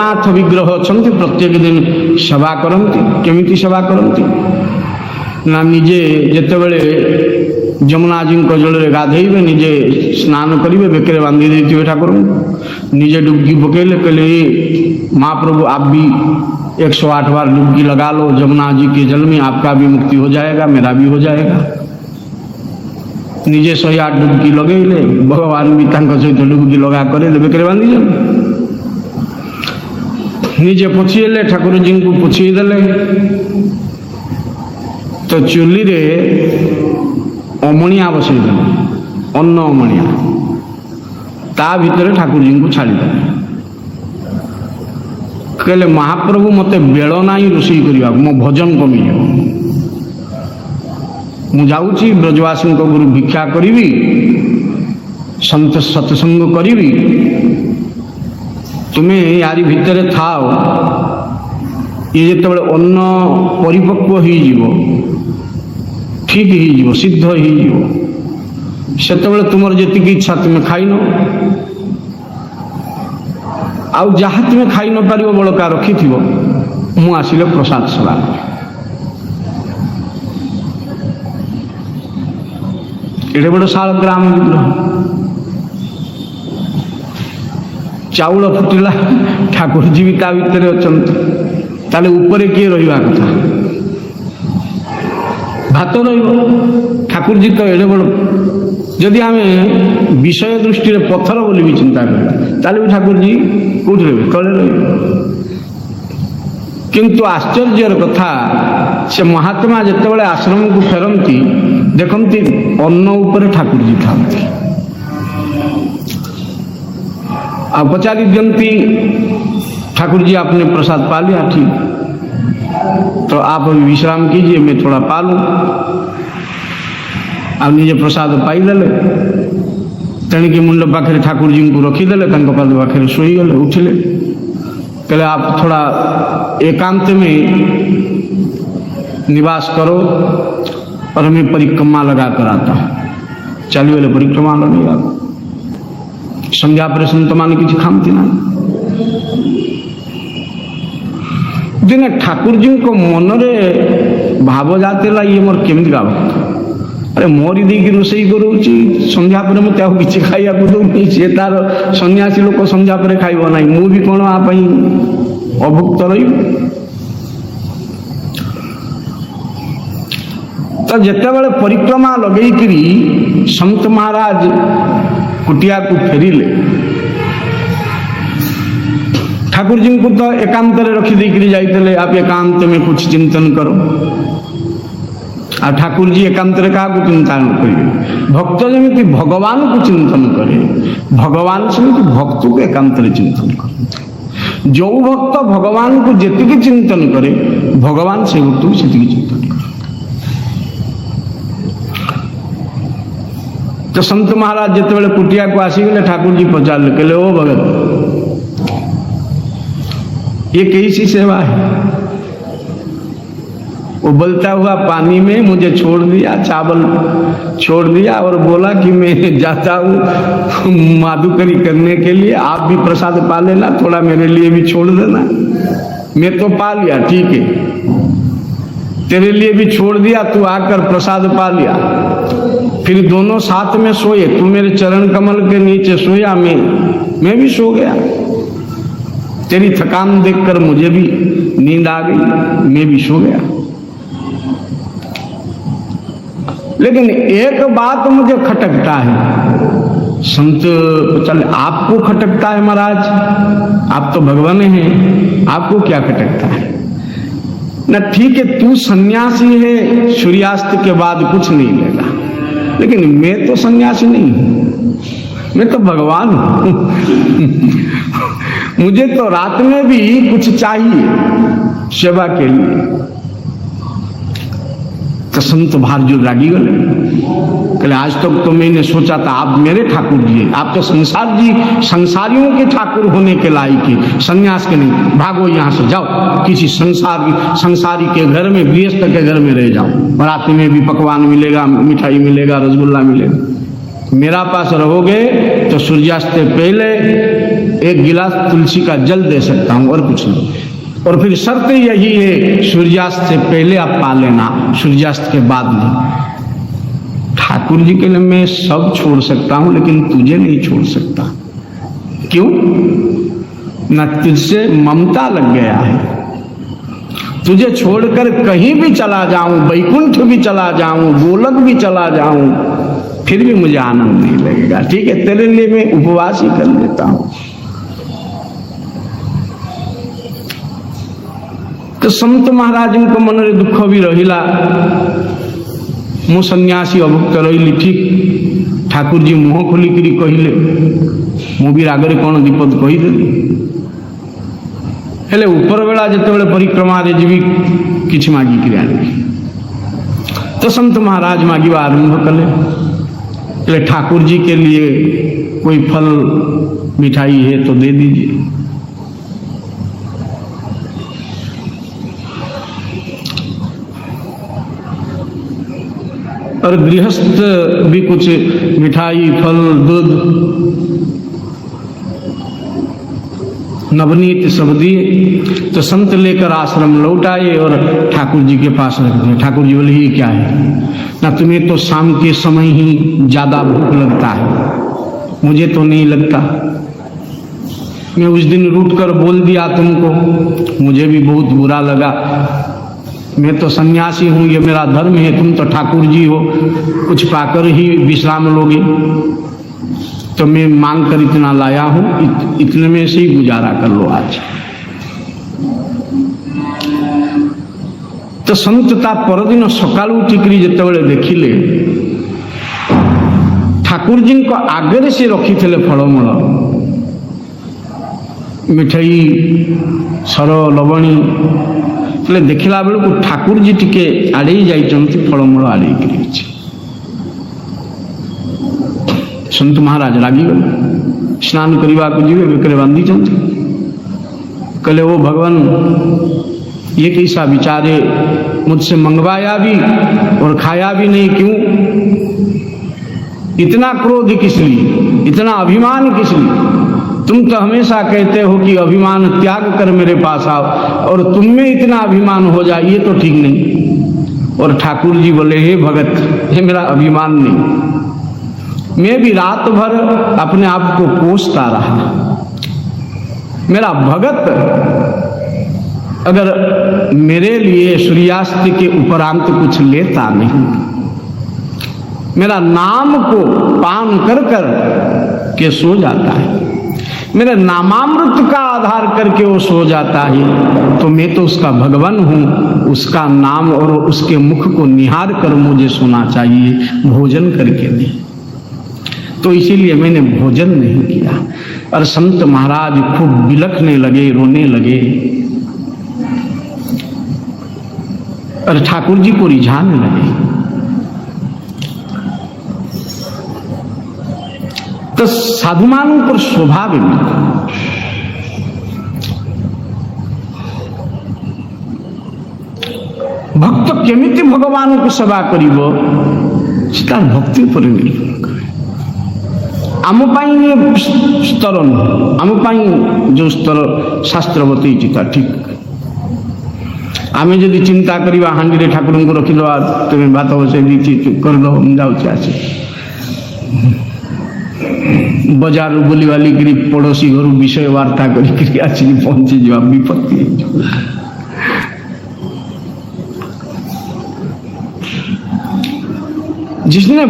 जगन्नाथ विग्रह अच्छा प्रत्येक दिन सेवा करती। केमिति सेवा करती ना निजे जितेबले जमुनाजी जल गाधेबे निजे स्नान करेंगे बेकरे बांधी देते ठाकुर निजे डुबकी पकेले कहले महाप्रभु आप भी 108 बार डुबकी लगा लो जमुना जी के जल में, आपका भी मुक्ति हो जाएगा मेरा भी हो जाएगा। निजे 108 डुबकी लगेले भगवान भी सहित डुबकी लगा करे बेकरे बांधी निजे पोछिले ठाकुर जी को पोछीदेले तो चुली रे अमणिया बसईदे अन्न अमणिया ता भितर ठाकुर जी को छाड़ीदे कहले महाप्रभु मते बेल ना रोषेई करने मो भजन कमी मुझे ब्रजवासी गुरु भिक्षा करी सत्संग करी तुम्हें यारी भितर थाओ ये जिते अन्न परिपक्व हो ठीक हो सिद्ध हो तुम जी इच्छा तुम्हें खाइन आउ जहाँ तुम्हें खाई न पार बड़का रखी थी मु आसिले प्रसाद सेवा एडे बड़ शाल ग्राम विग्रह चाउल फुटिला ठाकुर जी भी ता भितर अच्छा ताले ऊपर किए रहा कथा भात ठाकुर जी तो एडे बड़ जदि आम विषय दृष्टि पत्थर बोली भी चिंता करें ठाकुर जी कौट रे तले रही किंतु आश्चर्यर कथा से महात्मा जितेबाला आश्रम को फेरती देखती अन्न उपर ठाकुर जी था आ पचारि दियंती ठाकुर जी आपने प्रसाद पा लिया ठीक तो आप अभी विश्राम कीजिए मैं थोड़ा पा लूँ आप निजे प्रसाद पाईदे तेणिकी मुंड पाखे ठाकुर जी को रखीदे पाद पाखे शोईगले उठिले कहले आप थोड़ा एकांत में निवास करो और मैं परिक्रमा लगा कर आता हूँ। चली वाले परिक्रमा लगा संध्या पर संत मान किसी खामती ना दिने ठाकुर जी को मनरे भाव जाते ये मोर केमती गाव अरे मोरी देकी रोषेई करोची संध्या पर मत किसी खाइया दूनी सी तार सन्यासी लोक संध्या पर खाइब ना मु भी कौन आप अभुक्त रही तो जिते बड़े परिक्रमा लगेकरी संत महाराज कुटिया को फेरिले ठाकुर जी को तो एकांत रखी देकरी जाइए आप एकांत में कुछ चिंतन करो आ ठाकुर जी एकांत क्या चिंता करेंगे भक्त जमी भगवान को चिंतन करे भगवान से भक्त को एकांत चिंतन करे जो भक्त भगवान को जी चिंतन करे भगवान से भक्त को से चिंतन करे। तो संत महाराज जिते कुटिया को आसीगले ठाकुर जी पचारे कहले ओ भगत ये कैसी सेवा है। उबलता हुआ पानी में मुझे छोड़ दिया, चावल छोड़ दिया और बोला कि मैं जाता हूँ माधुकरी करने के लिए, आप भी प्रसाद पा लेना, थोड़ा मेरे लिए भी छोड़ देना। मैं तो पा लिया, ठीक है, तेरे लिए भी छोड़ दिया, तू आकर प्रसाद पा लिया। फिर दोनों साथ में सोए, तू मेरे चरण कमल के नीचे सोया, मैं भी सो गया। तेरी थकान देखकर मुझे भी नींद आ गई, मैं भी सो गया। लेकिन एक बात मुझे खटकता है, संत चल आपको खटकता है महाराज, आप तो भगवान हैं, आपको क्या खटकता है ना? ठीक है, तू सन्यासी है, सूर्यास्त के बाद कुछ नहीं लेगा, लेकिन मैं तो सन्यासी नहीं हूं, मैं तो भगवान हूं। मुझे तो रात में भी कुछ चाहिए सेवा के लिए। तो संत भारजू रागी गले, कहले आज तक तो मैंने सोचा था आप मेरे ठाकुर जी हैं, आप तो संसारियों के ठाकुर होने के लायक है, सन्यास के नहीं। भागो यहाँ से, जाओ किसी संसारी के घर में, गृहस्थ के घर में रह जाओ, रात में भी पकवान मिलेगा, मिठाई मिलेगा, रसगुल्ला मिलेगा। मेरा पास रहोगे तो सूर्यास्त से पहले एक गिलास तुलसी का जल दे सकता हूं और कुछ नहीं। और फिर शर्त यही है, सूर्यास्त से पहले आप पा लेना, सूर्यास्त के बाद नहीं। ठाकुर जी के लिए मैं सब छोड़ सकता हूं, लेकिन तुझे नहीं छोड़ सकता। क्यों? न तुझसे ममता लग गया है। तुझे छोड़कर कहीं भी चला जाऊं, वैकुंठ भी चला जाऊं, गोलक भी चला जाऊं, फिर भी मुझे आनंद नहीं लगेगा। ठीक है, तेरे लिए मैं उपवास ही कर लेता हूं। तो संत महाराज को मनरे दुख भी रहिला, मु सन्यासी अभुक्त रही। ठीक ठाकुर जी मुह खोलिकी कहले, मु भी रागरे कौन विपद कहीदेली। हेले ऊपर बेला जिते परिक्रमा जीवी किछि मागिक आनी। तो संत महाराज मागिबा आरंभ कले, ठाकुर जी के लिए कोई फल मिठाई है तो दे दीजिए। और गृहस्थ भी कुछ मिठाई, फल, दूध, नवनीत सब दिए। तो संत लेकर आश्रम लौट आए और ठाकुर जी के पास रख दिए। ठाकुर जी बोले, ये क्या है? ना तुम्हें तो शाम के समय ही ज्यादा भूख लगता है, मुझे तो नहीं लगता। मैं उस दिन रूठ कर बोल दिया तुमको, मुझे भी बहुत बुरा लगा। मैं तो सन्यासी हूं, ये मेरा धर्म है। तुम तो ठाकुर जी हो, कुछ पाकर ही विश्राम लोगे, तो मैं मांग कर इतना लाया हूं, इतने में से ही गुजारा कर लो आज। तो संत ता परदिन सकाल उठिकरी जिते देखिले ठाकुर जी को आगे से रखी थे फलमूल, मिठाई, सर, लवणी। देखला बेलू ठाकुर जी टिके आड़े जाइछन्ति, फलमूल आड़े। संत महाराज रागी गले, स्नान करने को जीवे बेकरे बांधी चलते। कहले, ओ भगवान, ये कैसा विचारे, मुझसे मंगवाया भी और खाया भी नहीं, क्यों? इतना क्रोध किस लिए, इतना अभिमान किस लिए? तुम तो हमेशा कहते हो कि अभिमान त्याग कर मेरे पास आओ, और तुम में इतना अभिमान हो जाए, ये तो ठीक नहीं। और ठाकुर जी बोले, हे भगत, ये मेरा अभिमान नहीं, मैं भी रात भर अपने आप को कोसता रहा। मेरा भगत अगर मेरे लिए सूर्यास्त के उपरांत कुछ लेता नहीं, मेरा नाम को पान कर कर के सो जाता है, मेरे नामामृत का आधार करके वो सो जाता है, तो मैं तो उसका भगवान हूँ। उसका नाम और उसके मुख को निहार कर मुझे सोना चाहिए, भोजन करके नहीं। तो इसीलिए मैंने भोजन नहीं किया। और संत महाराज खूब बिलखने लगे, रोने लगे, और ठाकुर जी को रिझाने लगे। तो साधुमानों पर स्वभाव भक्त केमिति भगवान को सेवा करिबो, तार भक्ति पर निर्भर करे। आम स्तर आम जो स्तर शास्त्र बतईता ठीक। आम जदि चिंता करवा हाँडी ठाकुर को रखिद, तुम्हें भात बसई दी करद, जाऊँ आसी बजार बुली वाली करी पड़ोसी घर विषय वार्ता करी आसिक पहुंची जा विपत्ति। जिसने